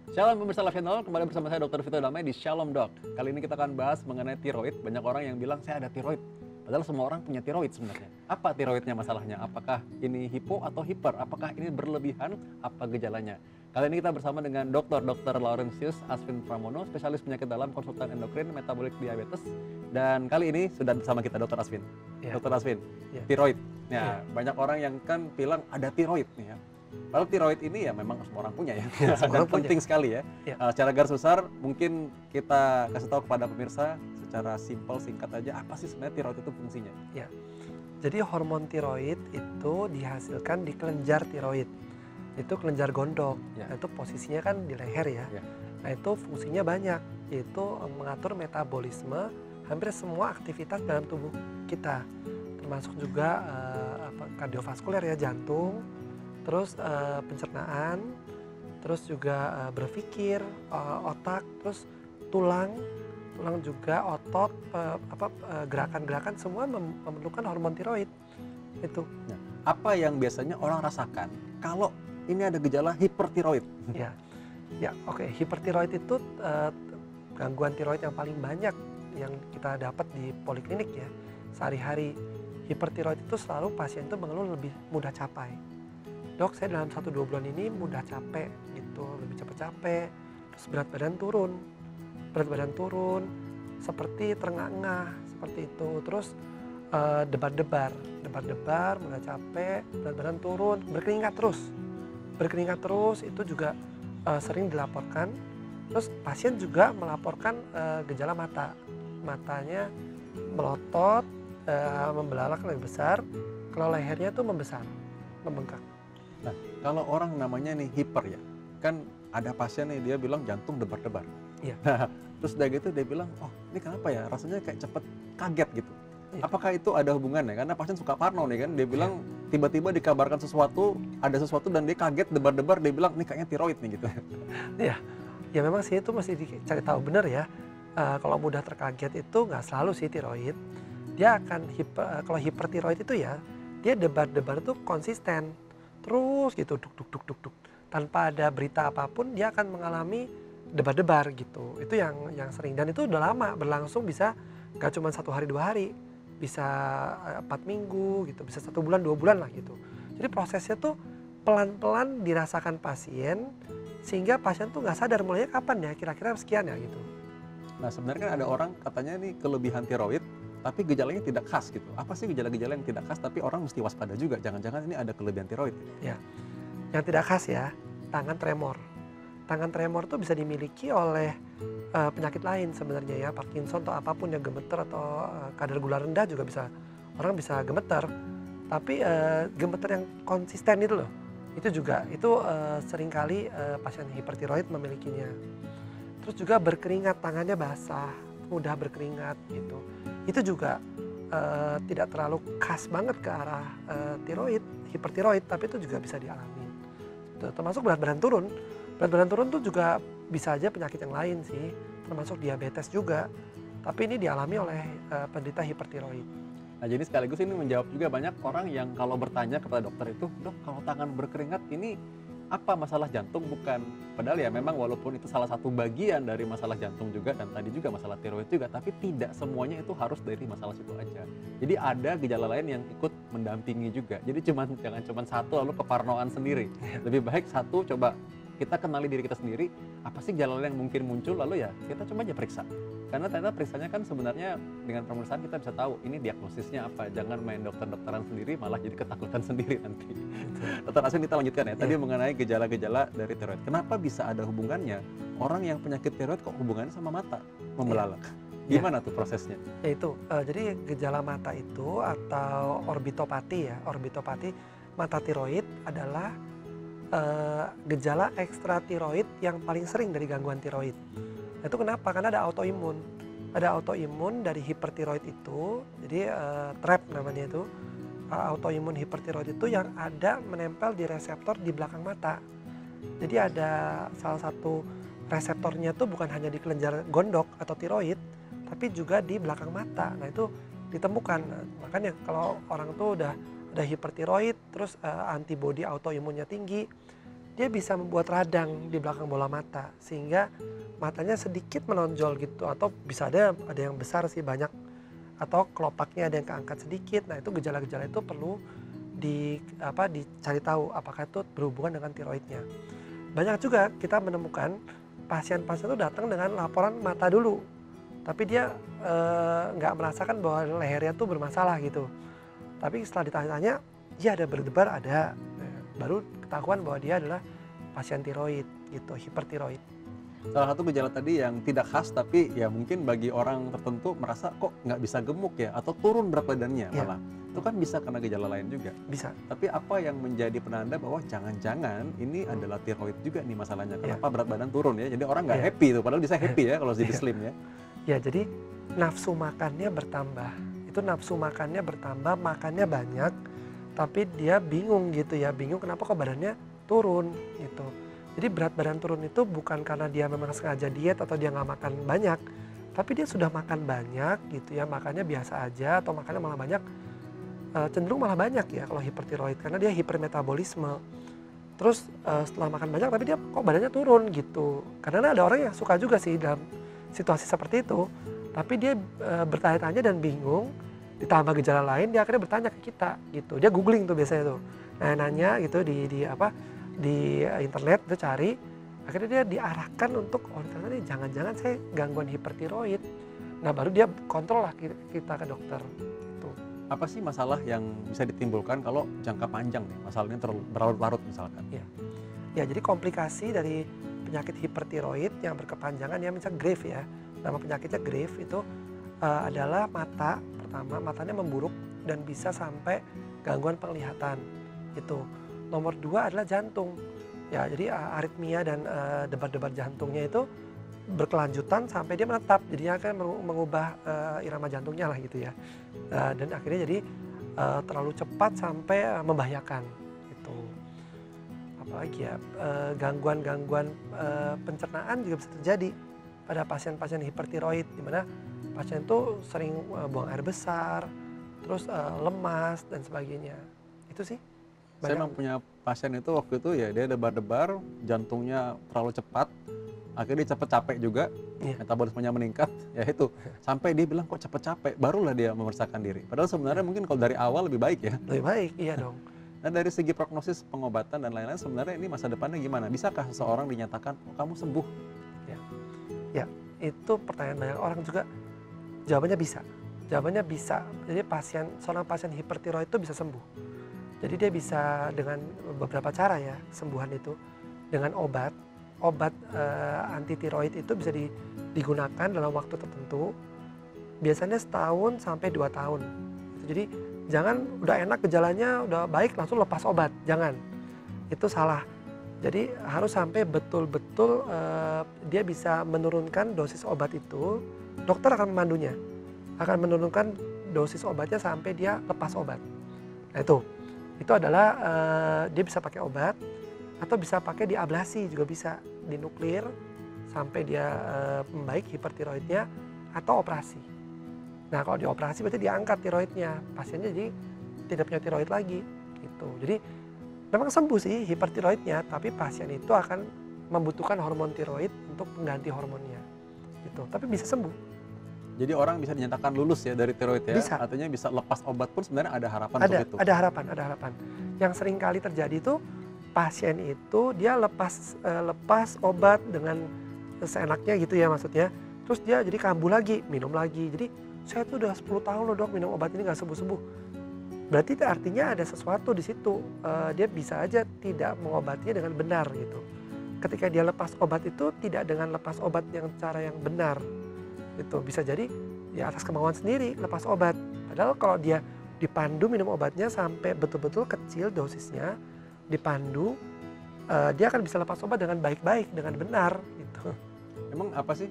Shalom pemirsa Live Channel, kembali bersama saya Dr. Vito Damai di Shalom Doc. Kali ini kita akan bahas mengenai tiroid. Banyak orang yang bilang saya ada tiroid, padahal semua orang punya tiroid sebenarnya. Apa tiroidnya masalahnya? Apakah ini hipo atau hiper? Apakah ini berlebihan? Apa gejalanya? Kali ini kita bersama dengan Dr. Laurentius Asvin Pramono, spesialis penyakit dalam, konsultan endokrin, metabolik diabetes. Dan kali ini sudah bersama kita Dr. Asvin. Ya. Dr. Asvin, Ya. tiroid. Ya. Banyak orang yang kan bilang ada tiroid nih ya. Padahal tiroid ini ya memang semua orang punya ya, semua dan orang punya. penting sekali ya. Ya. Secara garis besar mungkin kita kasih tahu kepada pemirsa secara simpel singkat aja apa sih sebenarnya tiroid itu fungsinya. Ya. Jadi hormon tiroid itu dihasilkan di kelenjar tiroid. Itu kelenjar gondok. Ya. Nah, itu posisinya kan di leher ya. Ya. Nah, itu fungsinya banyak, yaitu mengatur metabolisme hampir semua aktivitas dalam tubuh kita. Termasuk juga kardiovaskuler ya, jantung, terus pencernaan, terus juga berpikir, otak, terus tulang juga, otot, gerakan-gerakan semua memerlukan hormon tiroid itu. Nah, apa yang biasanya orang rasakan kalau ini ada gejala hipertiroid? Ya, oke. Hipertiroid itu gangguan tiroid yang paling banyak yang kita dapat di poliklinik ya sehari-hari. Hipertiroid itu selalu pasien itu mengeluh lebih mudah capek. Dok, saya dalam 1-2 bulan ini mudah capek gitu, lebih cepat capek, terus berat badan turun, seperti terengah-engah, seperti itu. Terus debar-debar, mudah capek, berat badan turun, berkeringat terus, itu juga sering dilaporkan. Terus pasien juga melaporkan gejala matanya melotot, membelalak lebih besar, kalau lehernya tuh membesar, membengkak. Nah, kalau orang namanya nih hiper ya, kan ada pasien nih dia bilang jantung debar-debar. Iya. Nah, terus udah gitu dia bilang, oh ini kenapa ya rasanya kayak cepet kaget gitu. Iya. Apakah itu ada hubungannya? Karena pasien suka parno nih kan, dia bilang tiba-tiba dikabarkan sesuatu, ada sesuatu dan dia kaget debar-debar, dia bilang ini kayaknya tiroid nih gitu. Iya, ya memang sih itu mesti dicari tahu benar ya. Kalau mudah terkaget itu nggak selalu sih tiroid. Dia akan kalau hipertiroid itu ya, dia debar-debar tuh konsisten. Terus gitu duk. Tanpa ada berita apapun dia akan mengalami debar-debar gitu. Itu yang sering, dan itu udah lama berlangsung, bisa gak cuma 1 hari 2 hari, bisa 4 minggu gitu, bisa 1 bulan 2 bulan lah gitu. Jadi prosesnya tuh pelan-pelan dirasakan pasien sehingga pasien tuh nggak sadar mulainya kapan ya, kira-kira sekian ya gitu. Nah sebenarnya kan ada orang katanya ini kelebihan tiroid, tapi gejalanya tidak khas gitu. Apa sih gejala-gejala yang tidak khas tapi orang mesti waspada juga, jangan-jangan ini ada kelebihan tiroid? Ya, yang tidak khas ya, tangan tremor. Tangan tremor itu bisa dimiliki oleh penyakit lain sebenarnya ya, Parkinson atau apapun yang gemeter, atau kadar gula rendah juga bisa, orang bisa gemeter. Tapi gemeter yang konsisten itu loh, itu juga seringkali pasien hipertiroid memilikinya. Terus juga berkeringat, tangannya basah, mudah berkeringat gitu. Itu juga tidak terlalu khas banget ke arah hipertiroid, tapi itu juga bisa dialami. Termasuk berat badan turun. Berat badan turun tuh juga bisa aja penyakit yang lain sih, termasuk diabetes juga. Tapi ini dialami oleh penderita hipertiroid. Nah jadi sekaligus ini menjawab juga banyak orang yang kalau bertanya kepada dokter itu, dok kalau tangan berkeringat ini apa masalah jantung? Bukan. Padahal ya memang walaupun itu salah satu bagian dari masalah jantung juga, dan tadi juga masalah tiroid juga, tapi tidak semuanya itu harus dari masalah situ aja. Jadi ada gejala lain yang ikut mendampingi juga. Jadi jangan cuma satu lalu keparnoan sendiri. Lebih baik satu, coba kita kenali diri kita sendiri, apa sih gejala yang mungkin muncul, lalu ya kita coba aja periksa. Karena ternyata periksanya kan sebenarnya dengan pemeriksaan kita bisa tahu ini diagnosisnya apa. Jangan main dokter-dokteran sendiri malah jadi ketakutan sendiri nanti. Dokter Asvin, kita lanjutkan ya. Tadi mengenai gejala-gejala dari tiroid. Kenapa bisa ada hubungannya? Orang yang penyakit tiroid kok hubungannya sama mata membelalak? Gimana tuh prosesnya? Ya itu, jadi gejala mata itu atau orbitopati ya. Orbitopati mata tiroid adalah gejala ekstra tiroid yang paling sering dari gangguan tiroid. Itu kenapa? Karena ada autoimun. Ada autoimun dari hipertiroid itu, jadi TRAP namanya itu. Autoimun hipertiroid itu yang ada menempel di reseptor di belakang mata. Jadi ada salah satu reseptornya tuh bukan hanya di kelenjar gondok atau tiroid, tapi juga di belakang mata. Nah itu ditemukan. Makanya kalau orang tuh udah hipertiroid, terus antibodi autoimunnya tinggi, dia bisa membuat radang di belakang bola mata sehingga matanya sedikit menonjol gitu, atau bisa ada yang besar sih banyak, atau kelopaknya ada yang keangkat sedikit. Nah itu gejala-gejala itu perlu dicari tahu apakah itu berhubungan dengan tiroidnya. Banyak juga kita menemukan pasien-pasien itu datang dengan laporan mata dulu, tapi dia nggak merasakan bahwa lehernya tuh bermasalah gitu. Tapi setelah ditanya-tanya, ya ada berdebar, ada. Baru ketahuan bahwa dia adalah pasien tiroid gitu, hipertiroid. Salah satu gejala tadi yang tidak khas tapi ya mungkin bagi orang tertentu merasa kok nggak bisa gemuk ya atau turun berat badannya malah. Itu kan bisa karena gejala lain juga. Bisa. Tapi apa yang menjadi penanda bahwa jangan-jangan ini adalah tiroid juga nih masalahnya. Kenapa berat badan turun ya? Jadi orang nggak happy tuh, padahal bisa happy ya kalau jadi slim ya. Ya jadi nafsu makannya bertambah. Itu nafsu makannya bertambah, makannya banyak, tapi dia bingung gitu ya, bingung kenapa kok badannya turun gitu. Jadi berat badan turun itu bukan karena dia memang sengaja diet atau dia nggak makan banyak, tapi dia sudah makan banyak gitu ya, makannya biasa aja atau makannya malah banyak, cenderung malah banyak ya kalau hipertiroid karena dia hipermetabolisme. Terus setelah makan banyak tapi dia kok badannya turun gitu. Karena ada orang yang suka juga sih dalam situasi seperti itu, tapi dia bertanya-tanya dan bingung, ditambah gejala lain dia akhirnya bertanya ke kita gitu. Dia googling tuh biasanya tuh, nanya gitu di internet itu cari, akhirnya dia diarahkan untuk ternyata nih jangan-jangan saya gangguan hipertiroid. Nah baru dia kontrol lah kita ke dokter gitu. Apa sih masalah yang bisa ditimbulkan kalau jangka panjang nih, masalahnya berlarut-larut misalkan? Ya jadi komplikasi dari penyakit hipertiroid yang berkepanjangan ya, misalnya Graves ya, nama penyakitnya Graves itu adalah mata, pertama matanya memburuk dan bisa sampai gangguan penglihatan itu. Nomor 2 adalah jantung. Ya, jadi aritmia dan debar-debar jantungnya itu berkelanjutan sampai dia menetap. Jadinya akan mengubah irama jantungnya lah gitu ya. Dan akhirnya jadi terlalu cepat sampai membahayakan itu. Apalagi ya gangguan-gangguan pencernaan juga bisa terjadi pada pasien-pasien hipertiroid, di mana pasien itu sering buang air besar, terus lemas dan sebagainya. Itu sih. Saya memang punya pasien itu waktu itu ya dia debar-debar, jantungnya terlalu cepat, akhirnya dia cepet capek juga, metabolismenya meningkat, ya itu. Sampai dia bilang kok cepet capek, barulah dia memeriksakan diri. Padahal sebenarnya mungkin kalau dari awal lebih baik ya. Lebih baik, iya dong. Nah dari segi prognosis pengobatan dan lain-lain sebenarnya ini masa depannya gimana? Bisakah seseorang dinyatakan oh, kamu sembuh? Ya, itu pertanyaan banyak orang juga. Jawabannya bisa. Jawabannya bisa. Jadi seorang pasien hipertiroid itu bisa sembuh. Jadi dia bisa dengan beberapa cara ya kesembuhan itu. Dengan obat anti tiroid itu bisa digunakan dalam waktu tertentu. Biasanya setahun sampai 2 tahun. Jadi jangan udah enak gejalanya, udah baik langsung lepas obat. Jangan. Itu salah. Jadi harus sampai betul-betul dia bisa menurunkan dosis obat itu. Dokter akan memandunya. Akan menurunkan dosis obatnya sampai dia lepas obat. Nah itu adalah dia bisa pakai obat atau bisa pakai diablasi juga bisa, dinuklir sampai dia membaik hipertiroidnya, atau operasi. Nah kalau dioperasi berarti diangkat tiroidnya, pasiennya jadi tidak punya tiroid lagi gitu. Jadi memang sembuh sih hipertiroidnya, tapi pasien itu akan membutuhkan hormon tiroid untuk pengganti hormonnya gitu. Tapi bisa sembuh. Jadi orang bisa dinyatakan lulus ya dari tiroid ya? Bisa. Artinya bisa lepas obat pun sebenarnya ada harapan untuk itu? Ada harapan. Yang sering kali terjadi itu pasien itu dia lepas obat dengan seenaknya gitu ya maksudnya. Terus dia jadi kambuh lagi, minum lagi. Jadi saya tuh udah 10 tahun loh dok minum obat ini gak sembuh-sembuh. Berarti artinya ada sesuatu di situ. Dia bisa aja tidak mengobatinya dengan benar gitu. Ketika dia lepas obat itu tidak dengan lepas obat yang cara yang benar. Itu bisa jadi ya atas kemauan sendiri lepas obat. Padahal kalau dia dipandu minum obatnya sampai betul-betul kecil dosisnya, dipandu, dia akan bisa lepas obat dengan baik-baik, dengan benar gitu. Emang apa sih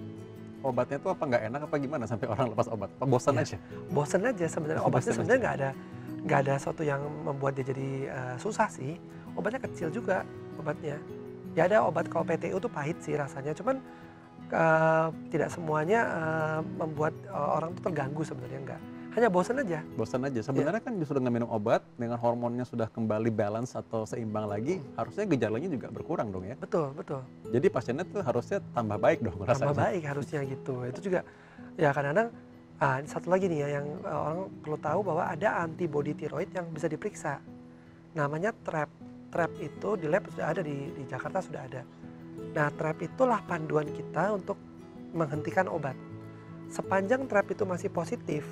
obatnya tuh apa nggak enak apa gimana sampai orang lepas obat? Apa bosan aja? Bosan aja sebenarnya. Obatnya sebenarnya nggak ada sesuatu yang membuat dia jadi susah sih. Obatnya kecil juga obatnya. Ya ada obat kalau PTU tuh pahit sih rasanya, cuman tidak semuanya membuat orang tuh terganggu sebenarnya, enggak. hanya bosan aja. Bosan aja. Sebenarnya kan justru dengan minum obat, dengan hormonnya sudah kembali balance atau seimbang lagi, harusnya gejalanya juga berkurang dong ya. Betul, betul. Jadi pasiennya tuh harusnya tambah baik dong Tambah rasanya. baik harusnya gitu. Itu juga ya kadang-kadang ini satu lagi nih ya yang orang perlu tahu bahwa ada antibodi tiroid yang bisa diperiksa. Namanya TRAP. TRAP itu di lab sudah ada di Jakarta sudah ada. Nah, TRAP itulah panduan kita untuk menghentikan obat. Sepanjang TRAP itu masih positif,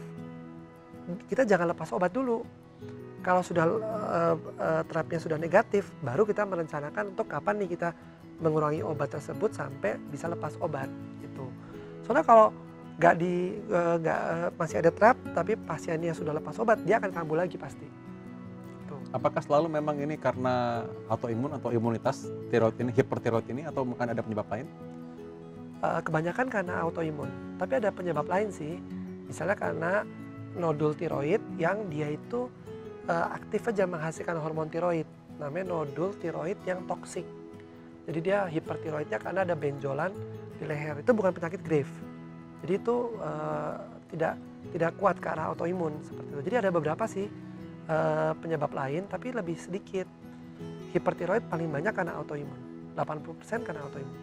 kita jangan lepas obat dulu. Kalau sudah TRAP-nya sudah negatif, baru kita merencanakan untuk kapan nih kita mengurangi obat tersebut sampai bisa lepas obat gitu. Soalnya kalau masih ada TRAP tapi pasiennya sudah lepas obat, dia akan kambuh lagi pasti. Tuh. Apakah selalu memang ini karena autoimun atau imunitas tiroid ini, hipertiroid ini, atau bukan ada penyebab lain? Kebanyakan karena autoimun, tapi ada penyebab lain sih. Misalnya karena nodul tiroid yang dia itu aktif aja menghasilkan hormon tiroid, namanya nodul tiroid yang toksik. Jadi dia hipertiroidnya karena ada benjolan di leher. Itu bukan penyakit Graves. Jadi itu tidak kuat ke arah autoimun seperti itu. Jadi ada beberapa sih penyebab lain, tapi lebih sedikit. Hipertiroid paling banyak karena autoimun, 80% karena autoimun.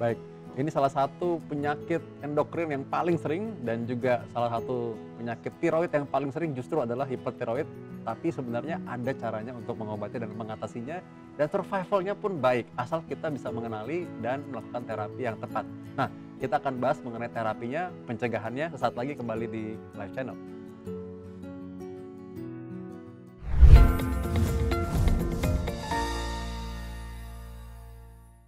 Baik. Ini salah satu penyakit endokrin yang paling sering dan juga salah satu penyakit tiroid yang paling sering justru adalah hipertiroid. Tapi sebenarnya ada caranya untuk mengobati dan mengatasinya, dan survivalnya pun baik asal kita bisa mengenali dan melakukan terapi yang tepat. Nah, kita akan bahas mengenai terapinya, pencegahannya sesaat lagi kembali di Live Channel.